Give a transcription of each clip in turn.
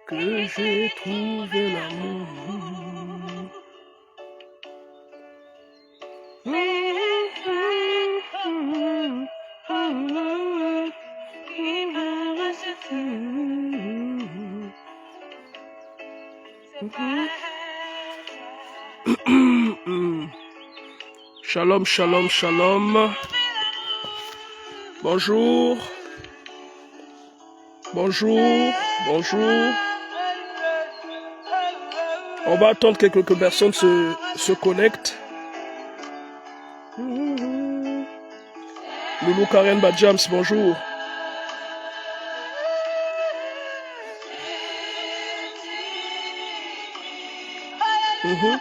que j'ai trouvé l'amour. Shalom, shalom, shalom. Bonjour. Bonjour, bonjour. On va attendre que quelques personnes se connectent. Loulou Karen Badjams, bonjour. Bonjour.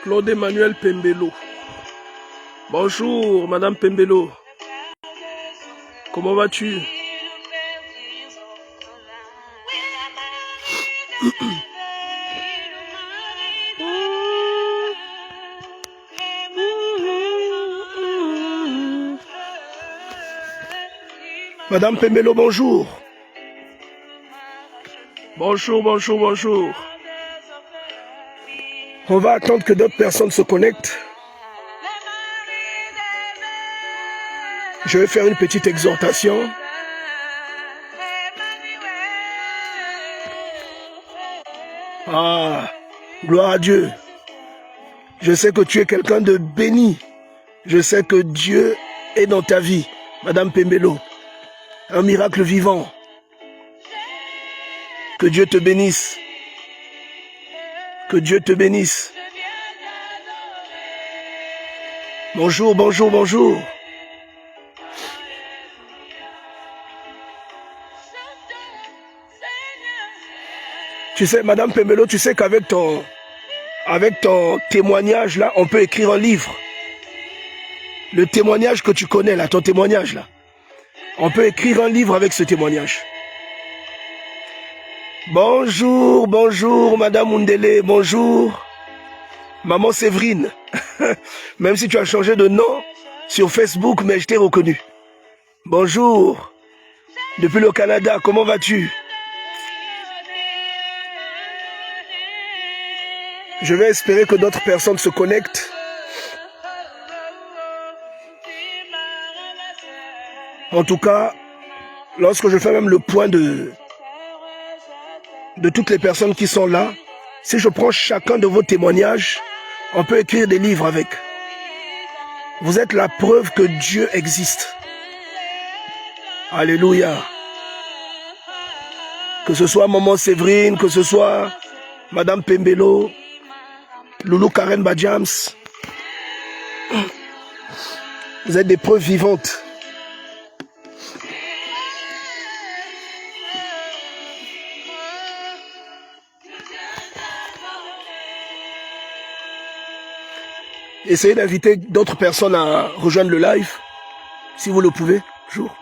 Claude Emmanuel Pembelo. Bonjour, Madame Pembelo. Comment vas-tu? Madame Pembelo, bonjour. Bonjour, bonjour, bonjour. On va attendre que d'autres personnes se connectent. Je vais faire une petite exhortation. Ah, gloire à Dieu. Je sais que tu es quelqu'un de béni. Je sais que Dieu est dans ta vie, Madame Pembelo. Un miracle vivant. Que Dieu te bénisse. Que Dieu te bénisse. Bonjour, bonjour, bonjour. Tu sais, Madame Pembelo, tu sais qu'avec ton témoignage là, on peut écrire un livre. Le témoignage que tu connais là, ton témoignage là. On peut écrire un livre avec ce témoignage. Bonjour, bonjour, Madame Mundele, bonjour. Maman Séverine. Même si tu as changé de nom sur Facebook, mais je t'ai reconnu. Bonjour. Depuis le Canada, comment vas-tu? Je vais espérer que d'autres personnes se connectent. En tout cas, lorsque je fais même le point de toutes les personnes qui sont là, si je prends chacun de vos témoignages, on peut écrire des livres avec. Vous êtes la preuve que Dieu existe. Alléluia. Que ce soit Maman Séverine, que ce soit Madame Pembelo, Loulou Karen Badjams. Vous êtes des preuves vivantes. Essayez d'inviter d'autres personnes à rejoindre le live, si vous le pouvez. Bonjour.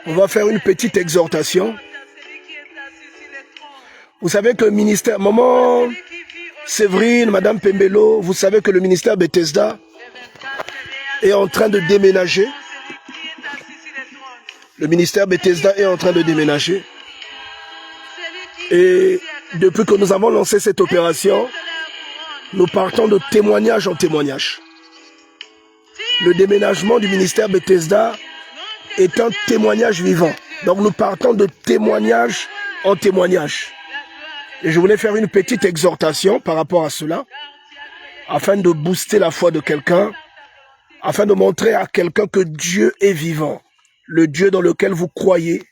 On va faire une petite exhortation. Vous savez que le ministère, Maman Séverine, Madame Pembelo, vous savez que le ministère Bethesda est en train de déménager. Le ministère Bethesda est en train de déménager. Et depuis que nous avons lancé cette opération, nous partons de témoignage en témoignage. Le déménagement du ministère Bethesda est un témoignage vivant. Donc nous partons de témoignage en témoignage. Et je voulais faire une petite exhortation par rapport à cela, afin de booster la foi de quelqu'un, afin de montrer à quelqu'un que Dieu est vivant, le Dieu dans lequel vous croyez,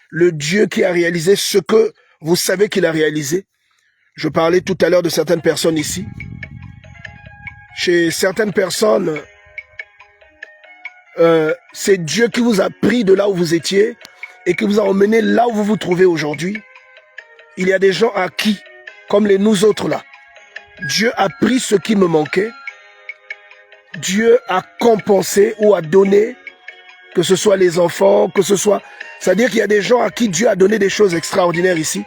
le Dieu qui a réalisé ce que vous savez qu'il a réalisé. Je parlais tout à l'heure de certaines personnes ici. Chez certaines personnes, c'est Dieu qui vous a pris de là où vous étiez et qui vous a emmené là où vous vous trouvez aujourd'hui. Il y a des gens à qui, comme les nous autres là, Dieu a pris ce qui me manquait. Dieu a compensé ou a donné, que ce soit les enfants, que ce soit... C'est-à-dire qu'il y a des gens à qui Dieu a donné des choses extraordinaires ici.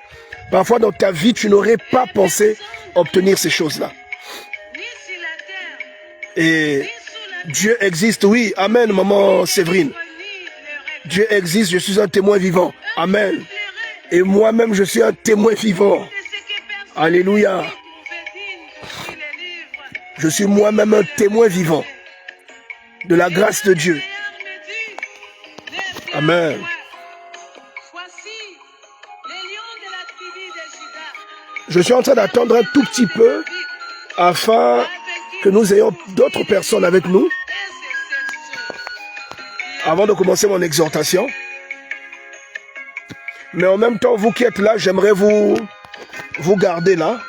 Parfois dans ta vie, tu n'aurais pas pensé obtenir ces choses-là. Et Dieu existe, oui. Amen, maman Séverine. Dieu existe, je suis un témoin vivant. Amen. Et moi-même, je suis un témoin vivant. Alléluia. Je suis moi-même un témoin vivant de la grâce de Dieu. Amen. Je suis en train d'attendre un tout petit peu afin que nous ayons d'autres personnes avec nous avant de commencer mon exhortation. Mais en même temps, vous qui êtes là, j'aimerais vous garder là.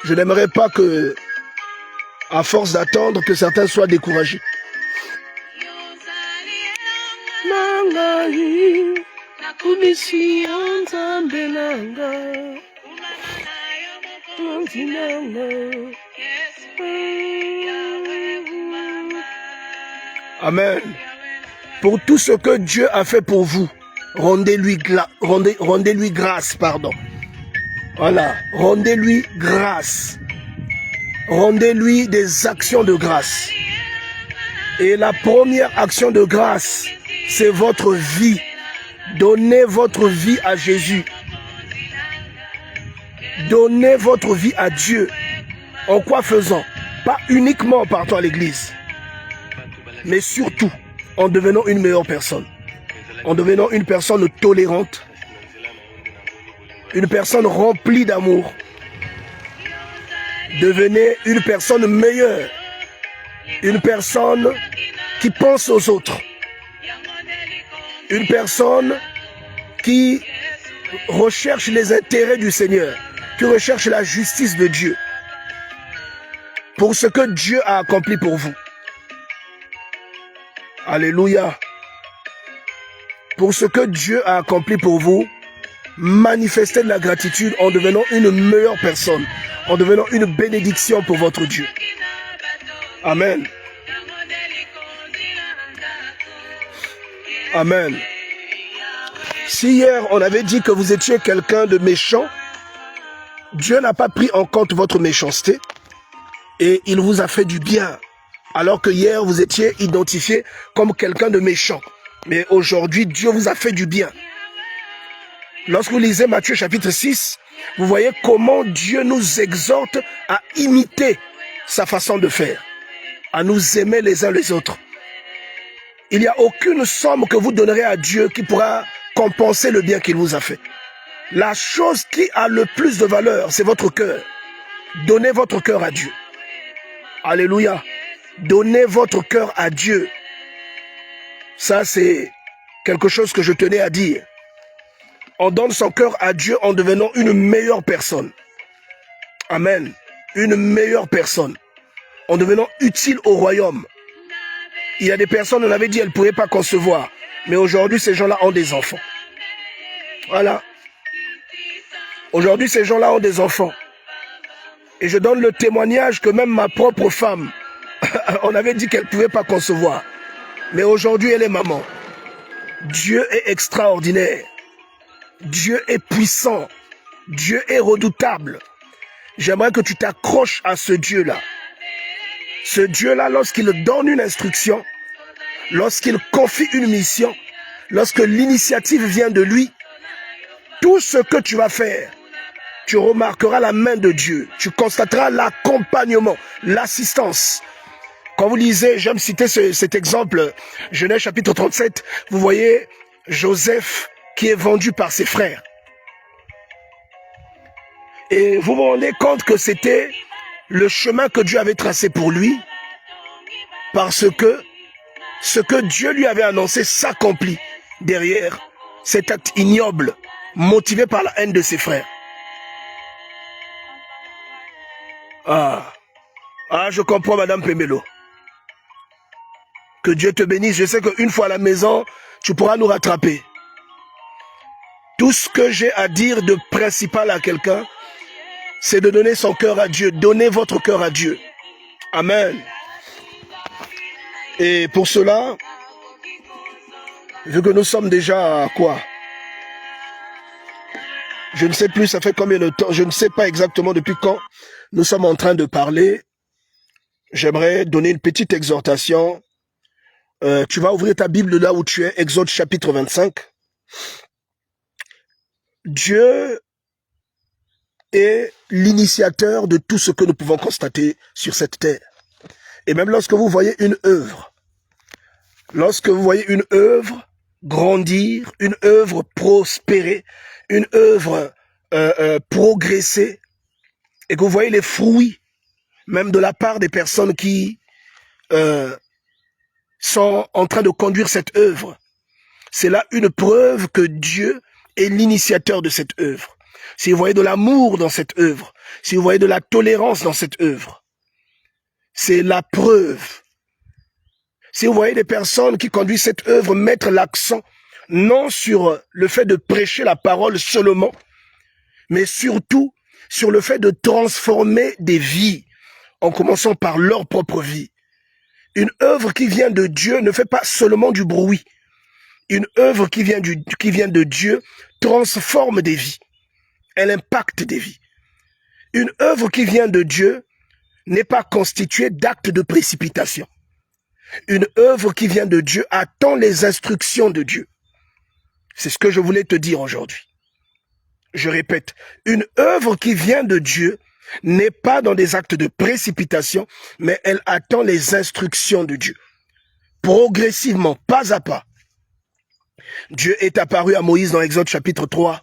Je n'aimerais pas que, à force d'attendre, que certains soient découragés. Amen. Pour tout ce que Dieu a fait pour vous, rendez-lui grâce, pardon. Voilà, rendez-lui grâce. Rendez-lui des actions de grâce. Et la première action de grâce, c'est votre vie. Donnez votre vie à Jésus. Donnez votre vie à Dieu. En quoi faisant? Pas uniquement en partant à l'église, mais surtout en devenant une meilleure personne. En devenant une personne tolérante. Une personne remplie d'amour. Devenez une personne meilleure. Une personne qui pense aux autres. Une personne qui recherche les intérêts du Seigneur. Qui recherche la justice de Dieu. Pour ce que Dieu a accompli pour vous. Alléluia. Pour ce que Dieu a accompli pour vous, manifestez de la gratitude en devenant une meilleure personne, en devenant une bénédiction pour votre Dieu. Amen. Amen. Si hier on avait dit que vous étiez quelqu'un de méchant, Dieu n'a pas pris en compte votre méchanceté et il vous a fait du bien. Alors que hier vous étiez identifié comme quelqu'un de méchant. Mais aujourd'hui Dieu vous a fait du bien. Lorsque vous lisez Matthieu chapitre 6, vous voyez comment Dieu nous exhorte à imiter sa façon de faire, à nous aimer les uns les autres. Il n'y a aucune somme que vous donnerez à Dieu qui pourra compenser le bien qu'il vous a fait. La chose qui a le plus de valeur, c'est votre cœur. Donnez votre cœur à Dieu. Alléluia. Donnez votre cœur à Dieu. Ça, c'est quelque chose que je tenais à dire. On donne son cœur à Dieu en devenant une meilleure personne. Amen. Une meilleure personne. En devenant utile au royaume. Il y a des personnes, on avait dit, elles ne pourraient pas concevoir. Mais aujourd'hui, ces gens-là ont des enfants. Voilà. Aujourd'hui, ces gens-là ont des enfants. Et je donne le témoignage que même ma propre femme, on avait dit qu'elle ne pouvait pas concevoir. Mais aujourd'hui, elle est maman. Dieu est extraordinaire. Dieu est puissant. Dieu est redoutable. J'aimerais que tu t'accroches à ce Dieu-là. Ce Dieu-là, lorsqu'il donne une instruction, lorsqu'il confie une mission, lorsque l'initiative vient de lui, tout ce que tu vas faire, tu remarqueras la main de Dieu. Tu constateras l'accompagnement, l'assistance. Quand vous lisez, j'aime citer cet exemple, Genèse chapitre 37, vous voyez Joseph qui est vendu par ses frères. Et vous vous rendez compte que c'était le chemin que Dieu avait tracé pour lui, parce que ce que Dieu lui avait annoncé s'accomplit derrière cet acte ignoble, motivé par la haine de ses frères. Ah, je comprends, Madame Pemelo. Que Dieu te bénisse. Je sais qu'une fois à la maison, tu pourras nous rattraper. Tout ce que j'ai à dire de principal à quelqu'un, c'est de donner son cœur à Dieu. Donnez votre cœur à Dieu. Amen. Et pour cela, vu que nous sommes déjà à quoi? Je ne sais plus, ça fait combien de temps, je ne sais pas exactement depuis quand nous sommes en train de parler. J'aimerais donner une petite exhortation. Tu vas ouvrir ta Bible là où tu es, Exode chapitre 25. Dieu est l'initiateur de tout ce que nous pouvons constater sur cette terre. Et même lorsque vous voyez une œuvre grandir, une œuvre prospérer, une œuvre progresser, et que vous voyez les fruits, même de la part des personnes qui sont en train de conduire cette œuvre, c'est là une preuve que Dieu est l'initiateur de cette œuvre. Si vous voyez de l'amour dans cette œuvre, si vous voyez de la tolérance dans cette œuvre, c'est la preuve. Si vous voyez des personnes qui conduisent cette œuvre mettre l'accent non sur le fait de prêcher la parole seulement, mais surtout sur le fait de transformer des vies, en commençant par leur propre vie. Une œuvre qui vient de Dieu ne fait pas seulement du bruit. Une œuvre qui vient de Dieu transforme des vies. Elle impacte des vies. Une œuvre qui vient de Dieu n'est pas constituée d'actes de précipitation. Une œuvre qui vient de Dieu attend les instructions de Dieu. C'est ce que je voulais te dire aujourd'hui. Je répète, une œuvre qui vient de Dieu n'est pas dans des actes de précipitation, mais elle attend les instructions de Dieu. Progressivement, pas à pas. Dieu est apparu à Moïse dans Exode chapitre 3.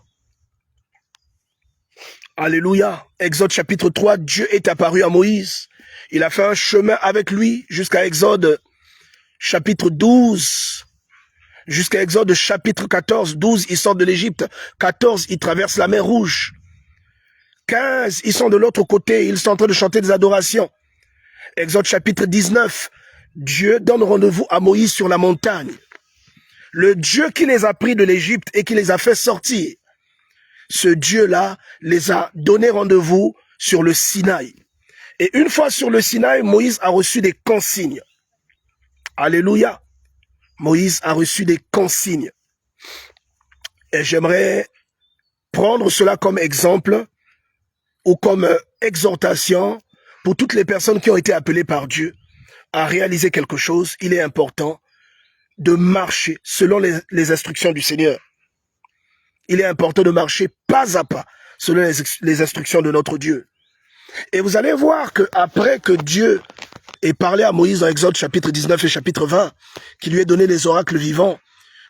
Alléluia. Exode chapitre 3, Dieu est apparu à Moïse. Il a fait un chemin avec lui jusqu'à Exode chapitre 12. Jusqu'à Exode chapitre 14. 12, ils sortent de l'Égypte. 14, ils traversent la mer Rouge. 15, ils sont de l'autre côté. Ils sont en train de chanter des adorations. Exode chapitre 19. Dieu donne rendez-vous à Moïse sur la montagne. Le Dieu qui les a pris de l'Égypte et qui les a fait sortir. Ce Dieu-là les a donné rendez-vous sur le Sinaï. Et une fois sur le Sinaï, Moïse a reçu des consignes. Alléluia. Moïse a reçu des consignes. Et j'aimerais prendre cela comme exemple ou comme exhortation pour toutes les personnes qui ont été appelées par Dieu à réaliser quelque chose. Il est important de marcher selon les instructions du Seigneur. Il est important de marcher pas à pas selon les instructions de notre Dieu. Et vous allez voir que après que Dieu ait parlé à Moïse dans Exode chapitre 19 et chapitre 20, qui lui ait donné les oracles vivants,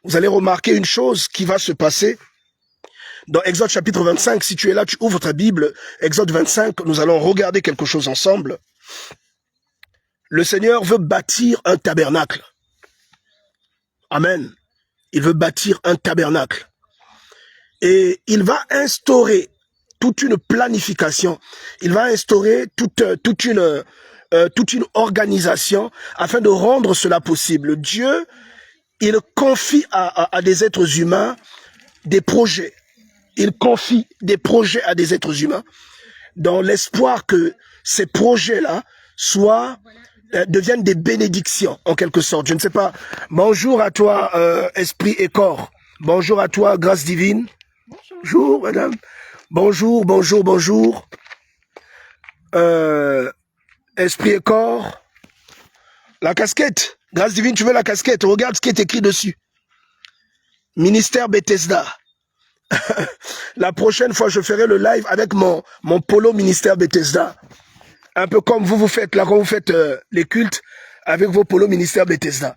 vous allez remarquer une chose qui va se passer. Dans Exode chapitre 25, si tu es là, tu ouvres ta Bible, Exode 25, nous allons regarder quelque chose ensemble. Le Seigneur veut bâtir un tabernacle. Amen. Il veut bâtir un tabernacle. Et il va instaurer toute une planification. Il va instaurer toute une organisation afin de rendre cela possible. Dieu, il confie à des êtres humains des projets. Il confie des projets à des êtres humains dans l'espoir que ces projets-là deviennent des bénédictions, en quelque sorte. Je ne sais pas. Bonjour à toi, esprit et corps. Bonjour à toi, grâce divine. Bonjour, madame. Bonjour, bonjour, bonjour. Esprit et corps. La casquette. Grâce divine, tu veux la casquette? Regarde ce qui est écrit dessus. Ministère Bethesda. La prochaine fois, je ferai le live avec mon polo ministère Bethesda. Un peu comme vous faites là, quand vous faites les cultes avec vos polos ministère Bethesda.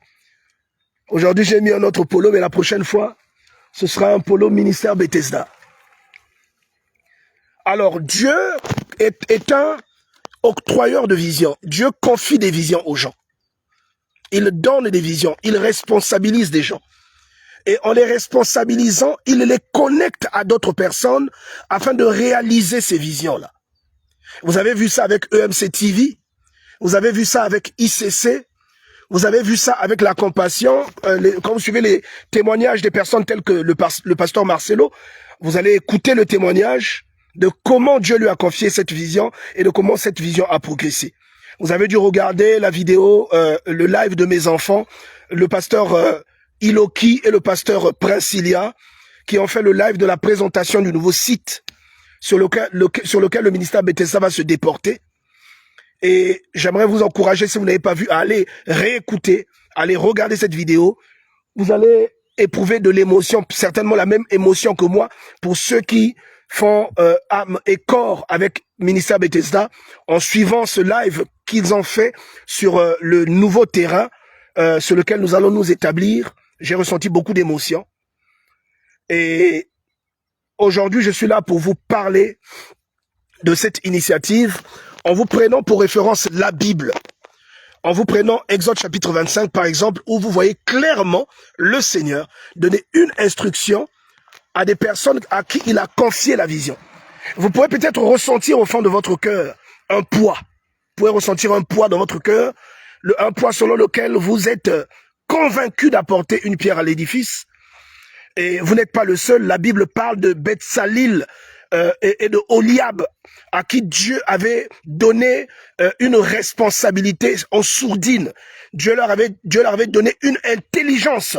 Aujourd'hui, j'ai mis un autre polo, mais la prochaine fois, ce sera un polo ministère Bethesda. Alors, Dieu est un octroyeur de visions. Dieu confie des visions aux gens. Il donne des visions. Il responsabilise des gens. Et en les responsabilisant, il les connecte à d'autres personnes afin de réaliser ces visions-là. Vous avez vu ça avec EMC TV. Vous avez vu ça avec ICC. Vous avez vu ça avec la compassion. Quand vous suivez les témoignages des personnes telles que le pasteur Marcelo, vous allez écouter le témoignage de comment Dieu lui a confié cette vision et de comment cette vision a progressé. Vous avez dû regarder la vidéo, le live de mes enfants, le pasteur Iloki et le pasteur Princilia, qui ont fait le live de la présentation du nouveau site sur lequel le ministère Bethesda va se déporter. Et j'aimerais vous encourager, si vous n'avez pas vu, à aller réécouter, aller regarder cette vidéo. Vous allez éprouver de l'émotion, certainement la même émotion que moi, pour ceux qui font âme et corps avec ministère Bethesda, en suivant ce live qu'ils ont fait sur le nouveau terrain sur lequel nous allons nous établir. J'ai ressenti beaucoup d'émotion. Et aujourd'hui, je suis là pour vous parler de cette initiative en vous prenant pour référence la Bible. En vous prenant Exode chapitre 25 par exemple, où vous voyez clairement le Seigneur donner une instruction à des personnes à qui il a confié la vision. Vous pouvez peut-être ressentir au fond de votre cœur un poids. Vous pouvez ressentir un poids dans votre cœur, un poids selon lequel vous êtes convaincu d'apporter une pierre à l'édifice. Et vous n'êtes pas le seul. La Bible parle de Betsalil et de Oliab, à qui Dieu avait donné une responsabilité en sourdine. Dieu leur avait donné une intelligence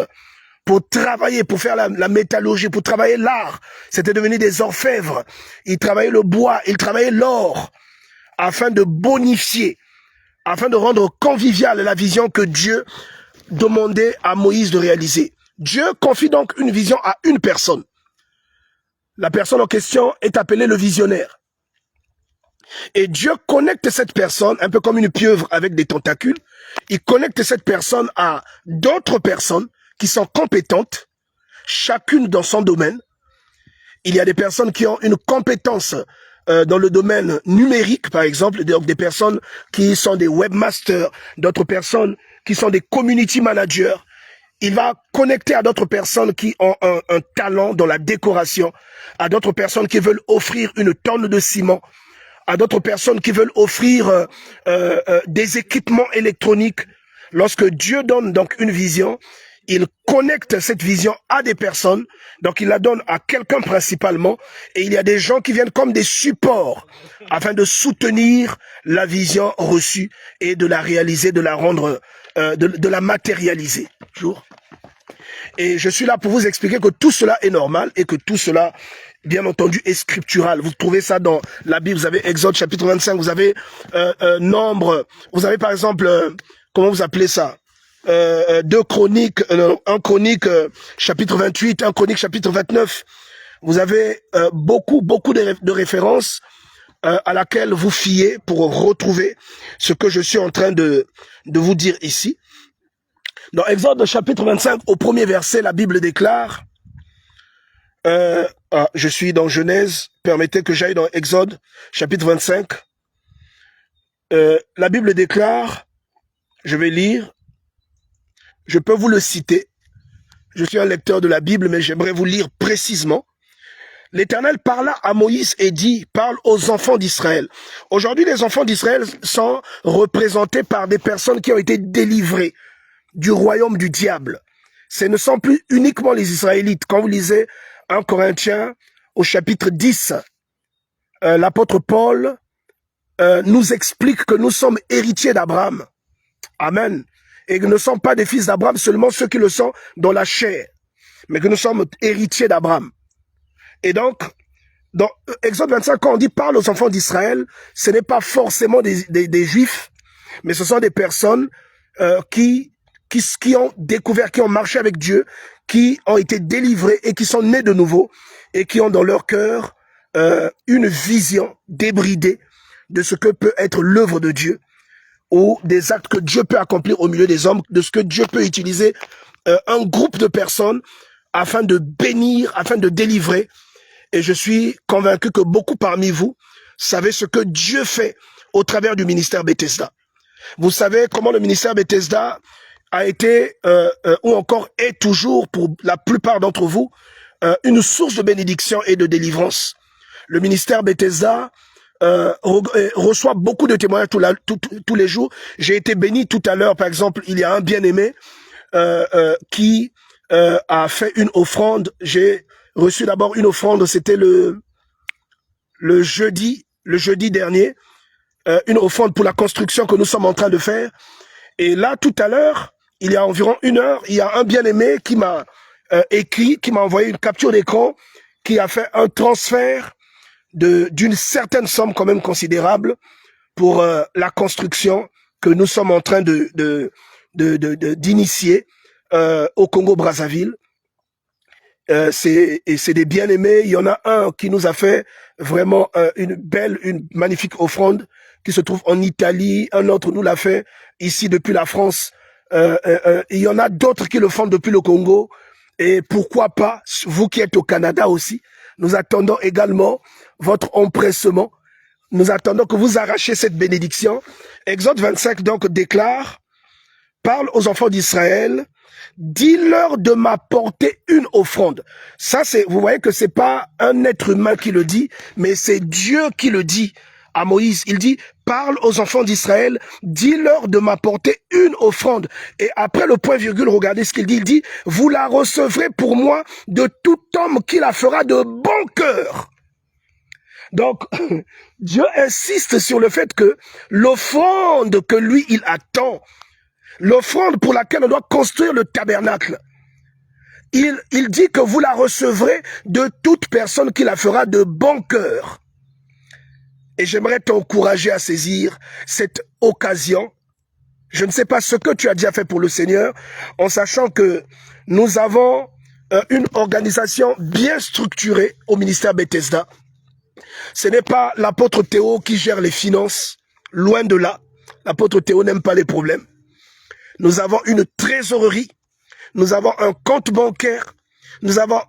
pour travailler, pour faire la métallurgie, pour travailler l'art. C'était devenu des orfèvres. Ils travaillaient le bois, ils travaillaient l'or, afin de bonifier, afin de rendre conviviale la vision que Dieu demandait à Moïse de réaliser. Dieu confie donc une vision à une personne. La personne en question est appelée le visionnaire. Et Dieu connecte cette personne, un peu comme une pieuvre avec des tentacules, il connecte cette personne à d'autres personnes qui sont compétentes, chacune dans son domaine. Il y a des personnes qui ont une compétence dans le domaine numérique, par exemple, donc des personnes qui sont des webmasters, d'autres personnes qui sont des community managers. Il va connecter à d'autres personnes qui ont un talent dans la décoration, à d'autres personnes qui veulent offrir une tonne de ciment, à d'autres personnes qui veulent offrir des équipements électroniques. Lorsque Dieu donne donc une vision, il connecte cette vision à des personnes, donc il la donne à quelqu'un principalement, et il y a des gens qui viennent comme des supports afin de soutenir la vision reçue et de la réaliser, de la rendre, de la matérialiser. Et je suis là pour vous expliquer que tout cela est normal et que tout cela, bien entendu, est scriptural. Vous trouvez ça dans la Bible, vous avez Exode chapitre 25, vous avez Nombre, vous avez par exemple, comment vous appelez ça, 2 Chroniques, 1 Chronique chapitre 28, 1 Chronique chapitre 29. Vous avez beaucoup de références à laquelle vous fiez pour retrouver ce que je suis en train de vous dire ici. Dans Exode chapitre 25, au premier verset, la Bible déclare, je suis dans Genèse, permettez que j'aille dans Exode chapitre 25. La Bible déclare, je vais lire, je peux vous le citer, je suis un lecteur de la Bible, mais j'aimerais vous lire précisément. L'Éternel parla à Moïse et dit, parle aux enfants d'Israël. Aujourd'hui, les enfants d'Israël sont représentés par des personnes qui ont été délivrées du royaume du diable. Ce ne sont plus uniquement les Israélites. Quand vous lisez 1 Corinthiens au chapitre 10, l'apôtre Paul nous explique que nous sommes héritiers d'Abraham. Amen. Et que nous ne sommes pas des fils d'Abraham, seulement ceux qui le sont dans la chair, mais que nous sommes héritiers d'Abraham. Et donc, dans Exode 25, quand on dit parle aux enfants d'Israël, ce n'est pas forcément des Juifs, mais ce sont des personnes qui ont découvert, qui ont marché avec Dieu, qui ont été délivrés et qui sont nés de nouveau et qui ont dans leur cœur une vision débridée de ce que peut être l'œuvre de Dieu ou des actes que Dieu peut accomplir au milieu des hommes, de ce que Dieu peut utiliser un groupe de personnes afin de bénir, afin de délivrer. Et je suis convaincu que beaucoup parmi vous savez ce que Dieu fait au travers du ministère Bethesda. Vous savez comment le ministère Bethesda a été, ou encore est toujours pour la plupart d'entre vous, une source de bénédiction et de délivrance. Le ministère Bethesda reçoit beaucoup de témoignages tous les jours. J'ai été béni tout à l'heure, par exemple, il y a un bien-aimé qui a fait une offrande. J'ai reçu d'abord une offrande, c'était le le jeudi dernier, une offrande pour la construction que nous sommes en train de faire. Et là, tout à l'heure, il y a environ 1 heure, il y a un bien-aimé qui m'a écrit, qui m'a envoyé une capture d'écran, qui a fait un transfert d'une certaine somme quand même considérable pour la construction que nous sommes en train d'initier au Congo-Brazzaville. C'est des bien-aimés. Il y en a un qui nous a fait vraiment une magnifique offrande qui se trouve en Italie. Un autre nous l'a fait ici depuis la France. Il y en a d'autres qui le font depuis le Congo. Et pourquoi pas, vous qui êtes au Canada aussi, nous attendons également votre empressement. Nous attendons que vous arrachiez cette bénédiction. Exode 25 donc déclare, parle aux enfants d'Israël, dis-leur de m'apporter une offrande. Ça, vous voyez que c'est pas un être humain qui le dit, mais c'est Dieu qui le dit à Moïse. Il dit, parle aux enfants d'Israël, dis-leur de m'apporter une offrande. Et après le point virgule, regardez ce qu'il dit. Il dit, vous la recevrez pour moi de tout homme qui la fera de bon cœur. Donc, Dieu insiste sur le fait que l'offrande que lui, il attend, l'offrande pour laquelle on doit construire le tabernacle, il dit que vous la recevrez de toute personne qui la fera de bon cœur. Et j'aimerais t'encourager à saisir cette occasion. Je ne sais pas ce que tu as déjà fait pour le Seigneur, en sachant que nous avons une organisation bien structurée au ministère Bethesda. Ce n'est pas l'apôtre Théo qui gère les finances, loin de là. L'apôtre Théo n'aime pas les problèmes. Nous avons une trésorerie, nous avons un compte bancaire, nous avons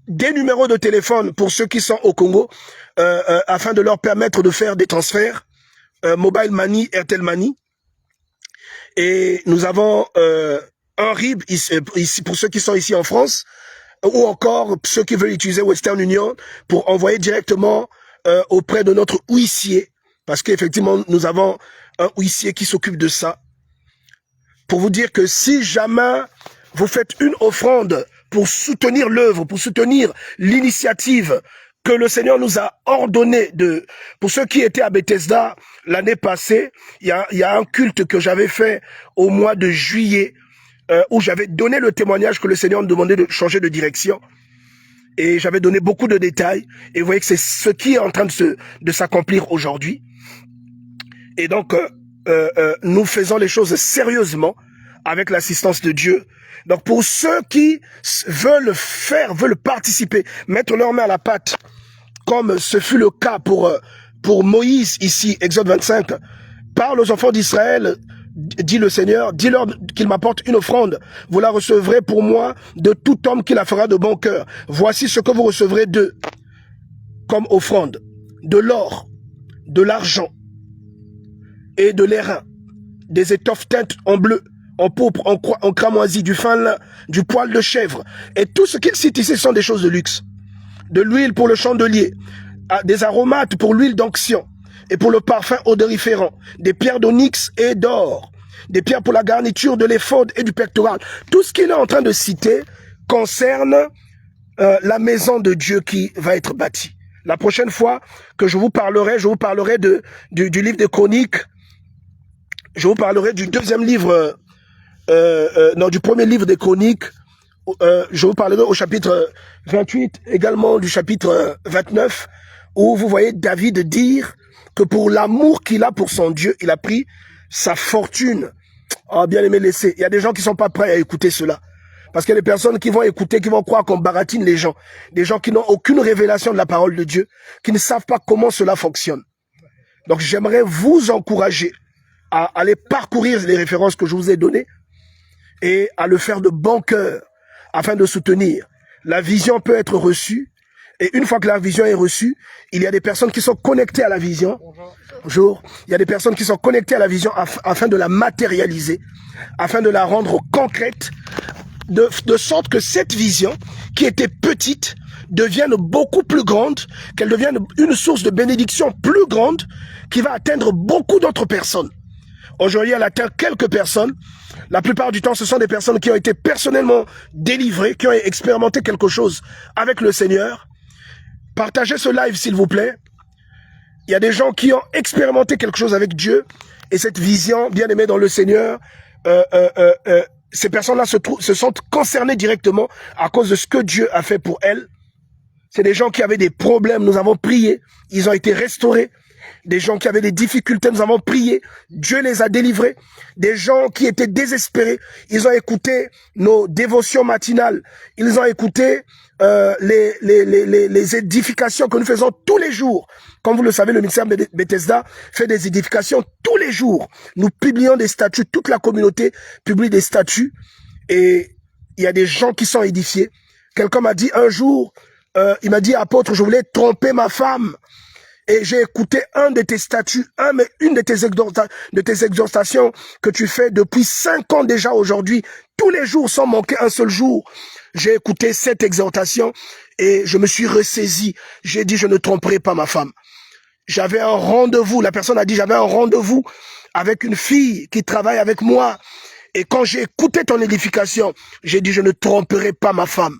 des numéros de téléphone pour ceux qui sont au Congo, afin de leur permettre de faire des transferts, Mobile Money, Airtel Money. Et nous avons un RIB ici pour ceux qui sont ici en France, ou encore ceux qui veulent utiliser Western Union pour envoyer directement auprès de notre huissier, parce qu'effectivement nous avons un huissier qui s'occupe de ça. Pour vous dire que si jamais vous faites une offrande pour soutenir l'œuvre, pour soutenir l'initiative que le Seigneur nous a ordonné pour ceux qui étaient à Bethesda l'année passée, il y a un culte que j'avais fait au mois de juillet, où j'avais donné le témoignage que le Seigneur me demandait de changer de direction. Et j'avais donné beaucoup de détails. Et vous voyez que c'est ce qui est en train de s'accomplir aujourd'hui. Et donc, nous faisons les choses sérieusement avec l'assistance de Dieu. Donc, pour ceux qui veulent participer, mettre leur main à la pâte, comme ce fut le cas pour Moïse ici, Exode 25, parle aux enfants d'Israël, dit le Seigneur, dis-leur qu'ils m'apportent une offrande. Vous la recevrez pour moi de tout homme qui la fera de bon cœur. Voici ce que vous recevrez d'eux comme offrande: de l'or, de l'argent et de l'airain, des étoffes teintes en bleu, en pourpre, en cramoisi, du fin lin, du poil de chèvre. Et tout ce qu'il cite ici sont des choses de luxe. De l'huile pour le chandelier, des aromates pour l'huile d'onction et pour le parfum odoriférant, des pierres d'onyx et d'or, des pierres pour la garniture de l'éphod et du pectoral. Tout ce qu'il est en train de citer concerne la maison de Dieu qui va être bâtie. La prochaine fois que je vous parlerai du livre des Chroniques. Je vous parlerai du deuxième livre, du premier livre des Chroniques. Je vous parlerai au chapitre 28, également du chapitre 29, où vous voyez David dire que pour l'amour qu'il a pour son Dieu, il a pris sa fortune. Oh, bien aimé, laissez. Il y a des gens qui sont pas prêts à écouter cela. Parce qu'il y a des personnes qui vont écouter, qui vont croire qu'on baratine les gens. Des gens qui n'ont aucune révélation de la parole de Dieu, qui ne savent pas comment cela fonctionne. Donc j'aimerais vous encourager à aller parcourir les références que je vous ai données et à le faire de bon cœur afin de soutenir. La vision peut être reçue et une fois que la vision est reçue, il y a des personnes qui sont connectées à la vision. Bonjour. Il y a des personnes qui sont connectées à la vision afin de la matérialiser, afin de la rendre concrète, de sorte que cette vision qui était petite devienne beaucoup plus grande, qu'elle devienne une source de bénédiction plus grande qui va atteindre beaucoup d'autres personnes. Aujourd'hui, elle atteint quelques personnes. La plupart du temps, ce sont des personnes qui ont été personnellement délivrées, qui ont expérimenté quelque chose avec le Seigneur. Partagez ce live, s'il vous plaît. Il y a des gens qui ont expérimenté quelque chose avec Dieu et cette vision, bien aimée dans le Seigneur, ces personnes-là se sentent concernées directement à cause de ce que Dieu a fait pour elles. C'est des gens qui avaient des problèmes, nous avons prié, ils ont été restaurés. Des gens qui avaient des difficultés, nous avons prié, Dieu les a délivrés. Des gens qui étaient désespérés, ils ont écouté nos dévotions matinales, ils ont écouté les édifications que nous faisons tous les jours. Comme vous le savez, le ministère Bethesda fait des édifications tous les jours. Nous publions des statuts, toute la communauté publie des statuts et il y a des gens qui sont édifiés. Quelqu'un m'a dit un jour, il m'a dit, apôtre, je voulais tromper ma femme. Et j'ai écouté un de tes statuts, une de tes exhortations que tu fais depuis 5 ans déjà aujourd'hui, tous les jours sans manquer un seul jour. J'ai écouté cette exhortation et je me suis ressaisi. J'ai dit, je ne tromperai pas ma femme. J'avais un rendez-vous, la personne a dit, j'avais un rendez-vous avec une fille qui travaille avec moi. Et quand j'ai écouté ton édification, j'ai dit, je ne tromperai pas ma femme.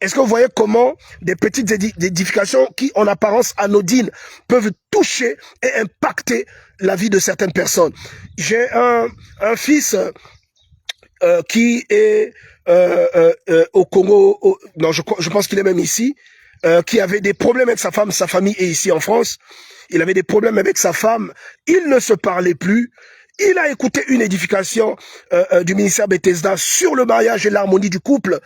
Est-ce que vous voyez comment des petites édifications qui, en apparence anodines, peuvent toucher et impacter la vie de certaines personnes? J'ai un fils qui est au Congo, non, je pense qu'il est même ici, qui avait des problèmes avec sa femme, sa famille est ici en France. Il avait des problèmes avec sa femme, il ne se parlait plus. Il a écouté une édification du ministère Bethesda sur le mariage et l'harmonie du couple.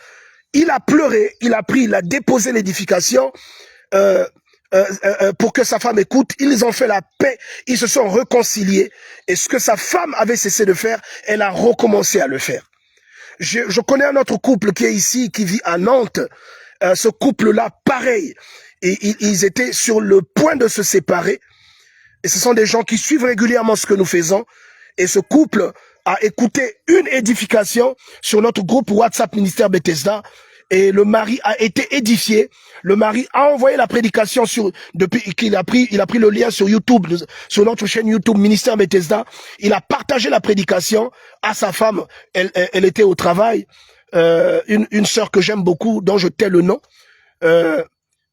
Il a pleuré, il a déposé l'édification pour que sa femme écoute. Ils ont fait la paix, ils se sont réconciliés. Et ce que sa femme avait cessé de faire, elle a recommencé à le faire. Je connais un autre couple qui est ici, qui vit à Nantes. Ce couple-là, pareil. Et ils étaient sur le point de se séparer. Et ce sont des gens qui suivent régulièrement ce que nous faisons. Et ce couple a écouté une édification sur notre groupe WhatsApp Ministère Bethesda et le mari a été édifié. Le mari a envoyé la prédication depuis qu'il a pris le lien sur YouTube, sur notre chaîne YouTube Ministère Bethesda. Il a partagé la prédication à sa femme. Elle était au travail. Une sœur que j'aime beaucoup, dont je tais le nom.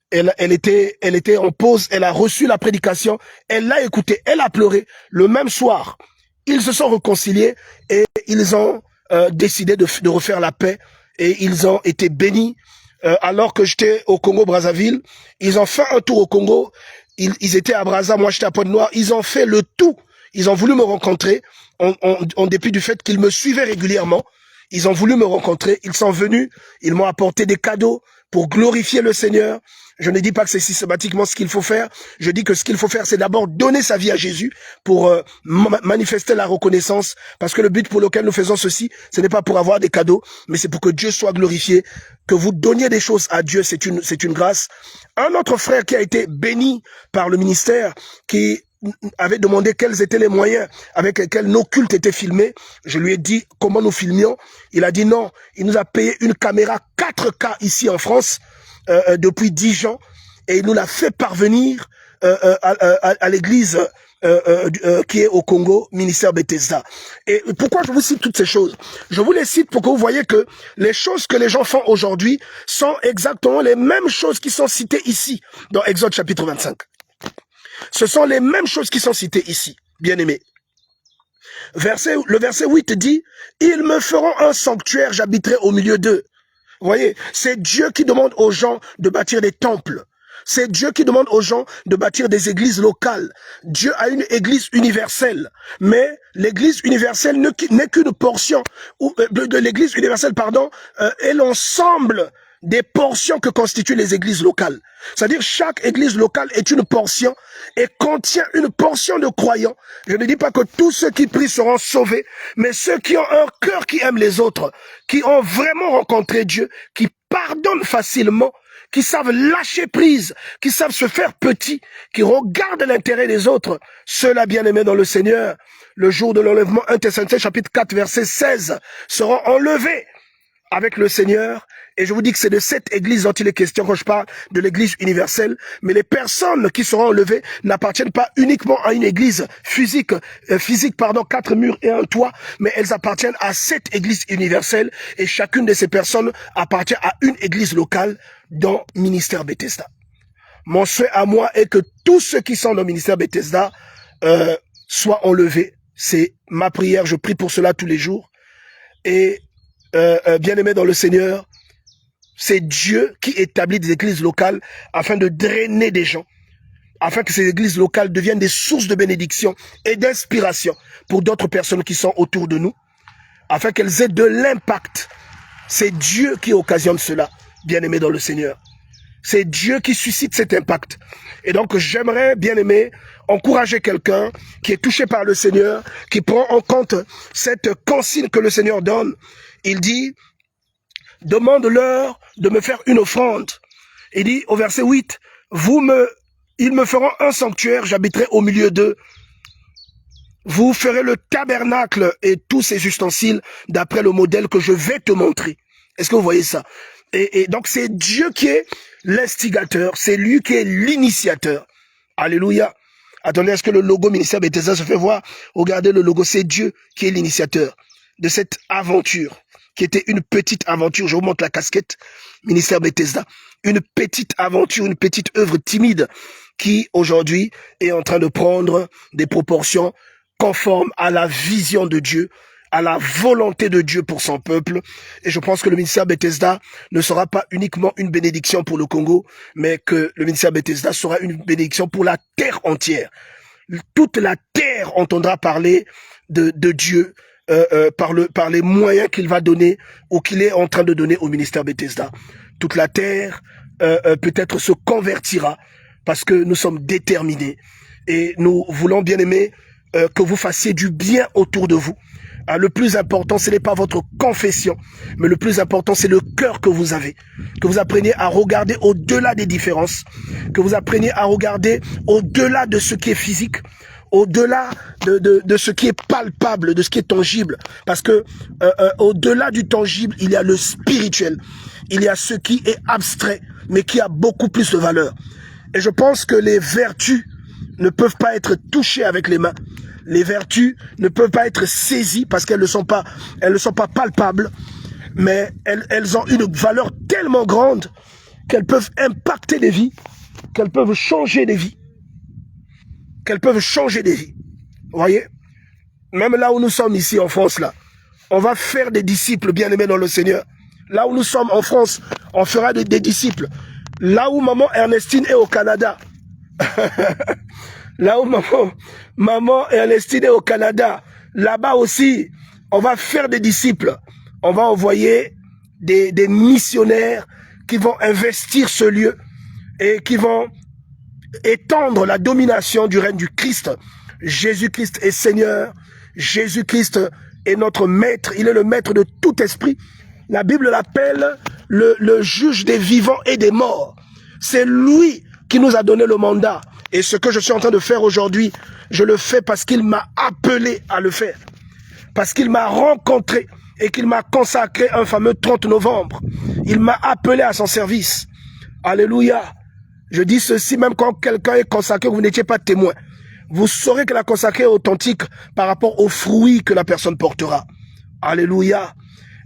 Elle était en pause. Elle a reçu la prédication. Elle l'a écoutée. Elle a pleuré. Le même soir, ils se sont réconciliés et ils ont décidé de refaire la paix et ils ont été bénis. Alors que j'étais au Congo-Brazzaville, ils ont fait un tour au Congo. Ils étaient à Brazza, moi j'étais à Pointe-Noire. Ils ont fait le tout. Ils ont voulu me rencontrer en dépit du fait qu'ils me suivaient régulièrement. Ils ont voulu me rencontrer. Ils sont venus. Ils m'ont apporté des cadeaux pour glorifier le Seigneur. Je ne dis pas que c'est systématiquement ce qu'il faut faire. Je dis que ce qu'il faut faire, c'est d'abord donner sa vie à Jésus pour manifester la reconnaissance. Parce que le but pour lequel nous faisons ceci, ce n'est pas pour avoir des cadeaux, mais c'est pour que Dieu soit glorifié. Que vous donniez des choses à Dieu, c'est une grâce. Un autre frère qui a été béni par le ministère, qui avait demandé quels étaient les moyens avec lesquels nos cultes étaient filmés. Je lui ai dit comment nous filmions. Il a dit non. Il nous a payé une caméra 4K ici en France depuis 10 ans et il nous l'a fait parvenir à l'église qui est au Congo, ministère Bethesda. Et pourquoi je vous cite toutes ces choses? Je vous les cite pour que vous voyez que les choses que les gens font aujourd'hui sont exactement les mêmes choses qui sont citées ici dans Exode chapitre 25. Ce sont les mêmes choses qui sont citées ici, bien-aimés. Le verset 8 dit, « Ils me feront un sanctuaire, j'habiterai au milieu d'eux. » Vous voyez, c'est Dieu qui demande aux gens de bâtir des temples. C'est Dieu qui demande aux gens de bâtir des églises locales. Dieu a une église universelle. Mais l'église universelle n'est qu'une portion de l'église universelle, est l'ensemble des portions que constituent les églises locales. C'est-à-dire chaque église locale est une portion et contient une portion de croyants. Je ne dis pas que tous ceux qui prient seront sauvés, mais ceux qui ont un cœur qui aime les autres, qui ont vraiment rencontré Dieu, qui pardonnent facilement, qui savent lâcher prise, qui savent se faire petits, qui regardent l'intérêt des autres. Ceux-là, bien-aimés dans le Seigneur, le jour de l'enlèvement, 1 Thessaloniciens chapitre 4, verset 16, seront enlevés avec le Seigneur. Et je vous dis que c'est de cette église dont il est question quand je parle de l'église universelle. Mais les personnes qui seront enlevées n'appartiennent pas uniquement à une église physique, 4 murs et un toit, mais elles appartiennent à cette église universelle. Et chacune de ces personnes appartient à une église locale dans Ministère Bethesda. Mon souhait à moi est que tous ceux qui sont dans le ministère Bethesda soient enlevés. C'est ma prière, je prie pour cela tous les jours. Et bien-aimés dans le Seigneur, c'est Dieu qui établit des églises locales afin de drainer des gens, afin que ces églises locales deviennent des sources de bénédiction et d'inspiration pour d'autres personnes qui sont autour de nous, afin qu'elles aient de l'impact. C'est Dieu qui occasionne cela, bien-aimés dans le Seigneur. C'est Dieu qui suscite cet impact. Et donc, j'aimerais, bien-aimé, encourager quelqu'un qui est touché par le Seigneur, qui prend en compte cette consigne que le Seigneur donne. Il dit, demande-leur de me faire une offrande. Il dit au verset 8, ils me feront un sanctuaire, j'habiterai au milieu d'eux. Vous ferez le tabernacle et tous ses ustensiles d'après le modèle que je vais te montrer. Est-ce que vous voyez ça? Et donc c'est Dieu qui est l'instigateur, c'est lui qui est l'initiateur. Alléluia. Attendez, est-ce que le logo ministère Bethesda se fait voir? Regardez le logo, c'est Dieu qui est l'initiateur de cette aventure, qui était une petite aventure. Je vous montre la casquette, ministère Bethesda. Une petite aventure, une petite œuvre timide qui aujourd'hui est en train de prendre des proportions conformes à la vision de Dieu, à la volonté de Dieu pour son peuple. Et je pense que le ministère Bethesda ne sera pas uniquement une bénédiction pour le Congo, mais que le ministère Bethesda sera une bénédiction pour la terre entière. Toute la terre entendra parler de Dieu par les moyens qu'il va donner ou qu'il est en train de donner au ministère Bethesda. Toute la terre peut-être se convertira parce que nous sommes déterminés et nous voulons, bien aimer, que vous fassiez du bien autour de vous. Le plus important, ce n'est pas votre confession, mais le plus important, c'est le cœur que vous avez. Que vous appreniez à regarder au-delà des différences, que vous appreniez à regarder au-delà de ce qui est physique, au-delà de ce qui est palpable, de ce qui est tangible. Parce que au-delà du tangible, il y a le spirituel. Il y a ce qui est abstrait, mais qui a beaucoup plus de valeur. Et je pense que les vertus ne peuvent pas être touchées avec les mains. Les vertus ne peuvent pas être saisies parce qu'elles ne sont pas palpables, mais elles ont une valeur tellement grande qu'elles peuvent impacter des vies, qu'elles peuvent changer des vies, Vous voyez? Même là où nous sommes ici en France, là, on va faire des disciples bien-aimés dans le Seigneur. Là où nous sommes en France, on fera des disciples. Là où maman Ernestine est au Canada, là où maman Ernestine est au Canada, là-bas aussi, on va faire des disciples. On va envoyer des missionnaires qui vont investir ce lieu et qui vont étendre la domination du règne du Christ. Jésus-Christ est Seigneur. Jésus-Christ est notre maître. Il est le maître de tout esprit. La Bible l'appelle le juge des vivants et des morts. C'est lui qui nous a donné le mandat. Et ce que je suis en train de faire aujourd'hui, je le fais parce qu'il m'a appelé à le faire. Parce qu'il m'a rencontré et qu'il m'a consacré un fameux 30 novembre. Il m'a appelé à son service. Alléluia. Je dis ceci même quand quelqu'un est consacré, vous n'étiez pas témoin. Vous saurez que la consacrée est authentique par rapport aux fruits que la personne portera. Alléluia.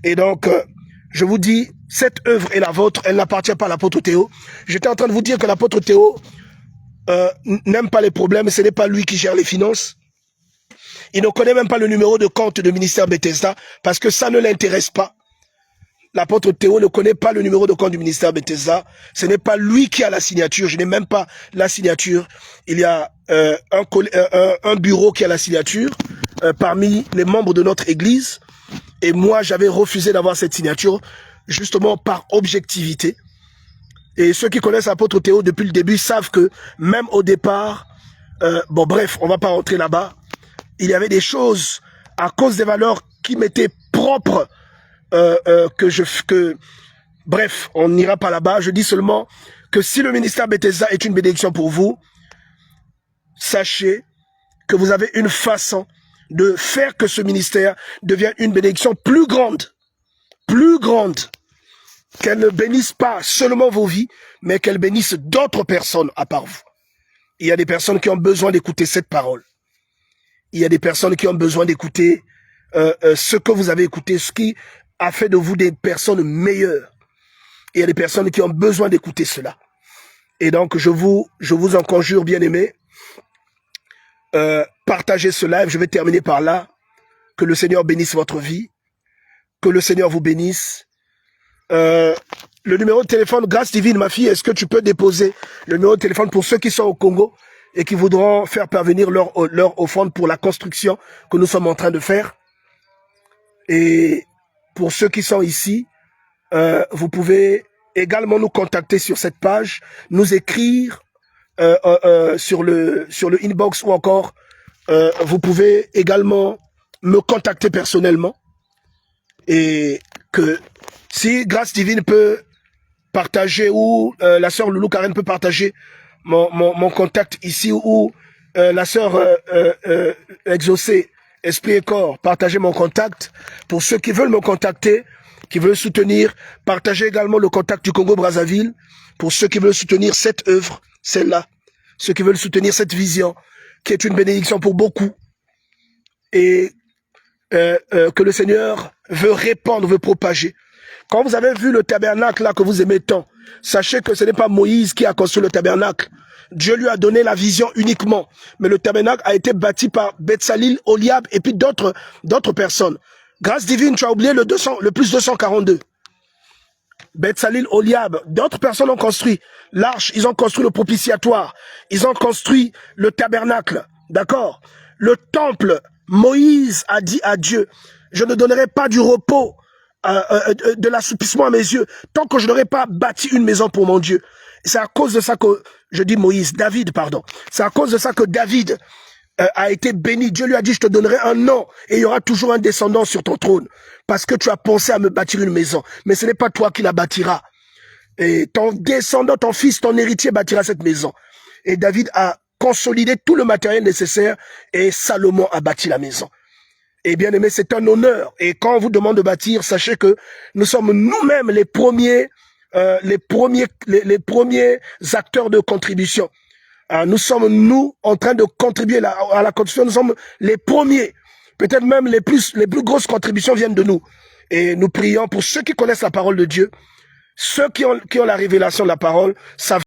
Et donc, je vous dis, cette œuvre est la vôtre, elle n'appartient pas à l'apôtre Théo. J'étais en train de vous dire que l'apôtre Théo n'aime pas les problèmes, ce n'est pas lui qui gère les finances. Il ne connaît même pas le numéro de compte de ministère Bethesda parce que ça ne l'intéresse pas. L'apôtre Théo ne connaît pas le numéro de compte du ministère Bethesda. Ce n'est pas lui qui a la signature. Je n'ai même pas la signature. Il y a un bureau qui a la signature parmi les membres de notre église. Et moi, j'avais refusé d'avoir cette signature justement par objectivité. Et ceux qui connaissent l'apôtre Théo depuis le début savent que même au départ, bon bref, on va pas rentrer là-bas. Il y avait des choses à cause des valeurs qui m'étaient propres bref, on n'ira pas là-bas. Je dis seulement que si le ministère Bethesda est une bénédiction pour vous, sachez que vous avez une façon de faire que ce ministère devienne une bénédiction plus grande, qu'elle ne bénisse pas seulement vos vies, mais qu'elle bénisse d'autres personnes à part vous. Il y a des personnes qui ont besoin d'écouter cette parole. Il y a des personnes qui ont besoin d'écouter ce que vous avez écouté, ce qui a fait de vous des personnes meilleures. Il y a des personnes qui ont besoin d'écouter cela. Et donc, je vous en conjure, bien-aimés, partagez ce live. Je vais terminer par là. Que le Seigneur bénisse votre vie. Que le Seigneur vous bénisse. Le numéro de téléphone, grâce divine, ma fille, est-ce que tu peux déposer le numéro de téléphone pour ceux qui sont au Congo et qui voudront faire parvenir leur offrande pour la construction que nous sommes en train de faire? Et pour ceux qui sont ici, vous pouvez également nous contacter sur cette page, nous écrire sur le inbox ou encore vous pouvez également me contacter personnellement. Et que si Grâce Divine peut partager ou la sœur Loulou Karen peut partager mon contact ici ou la sœur Exaucée Esprit et Corps, partagez mon contact. Pour ceux qui veulent me contacter, qui veulent soutenir, partagez également le contact du Congo-Brazzaville. Pour ceux qui veulent soutenir cette œuvre, celle-là, ceux qui veulent soutenir cette vision, qui est une bénédiction pour beaucoup, et que le Seigneur veut répandre, veut propager. Quand vous avez vu le tabernacle là que vous aimez tant, sachez que ce n'est pas Moïse qui a construit le tabernacle. Dieu lui a donné la vision uniquement. Mais le tabernacle a été bâti par Betsalil, Oliab et puis d'autres personnes. Grâce divine, tu as oublié le plus 242. Betsalil, Oliab, d'autres personnes ont construit l'arche, ils ont construit le propitiatoire, ils ont construit le tabernacle. D'accord? Le temple, Moïse a dit à Dieu, je ne donnerai pas du repos, de l'assoupissement à mes yeux, tant que je n'aurai pas bâti une maison pour mon Dieu. C'est à cause de ça que, je dis David, pardon. C'est à cause de ça que David a été béni. Dieu lui a dit, je te donnerai un nom et il y aura toujours un descendant sur ton trône. Parce que tu as pensé à me bâtir une maison. Mais ce n'est pas toi qui la bâtiras. Et ton descendant, ton fils, ton héritier bâtira cette maison. Et David a consolidé tout le matériel nécessaire et Salomon a bâti la maison. Et bien aimé, c'est un honneur. Et quand on vous demande de bâtir, sachez que nous sommes nous-mêmes les premiers acteurs de contribution. Nous sommes, nous, en train de contribuer à la construction. Nous sommes les premiers. Peut-être même les plus grosses contributions viennent de nous. Et nous prions pour ceux qui connaissent la parole de Dieu, ceux qui ont la révélation de la parole, savent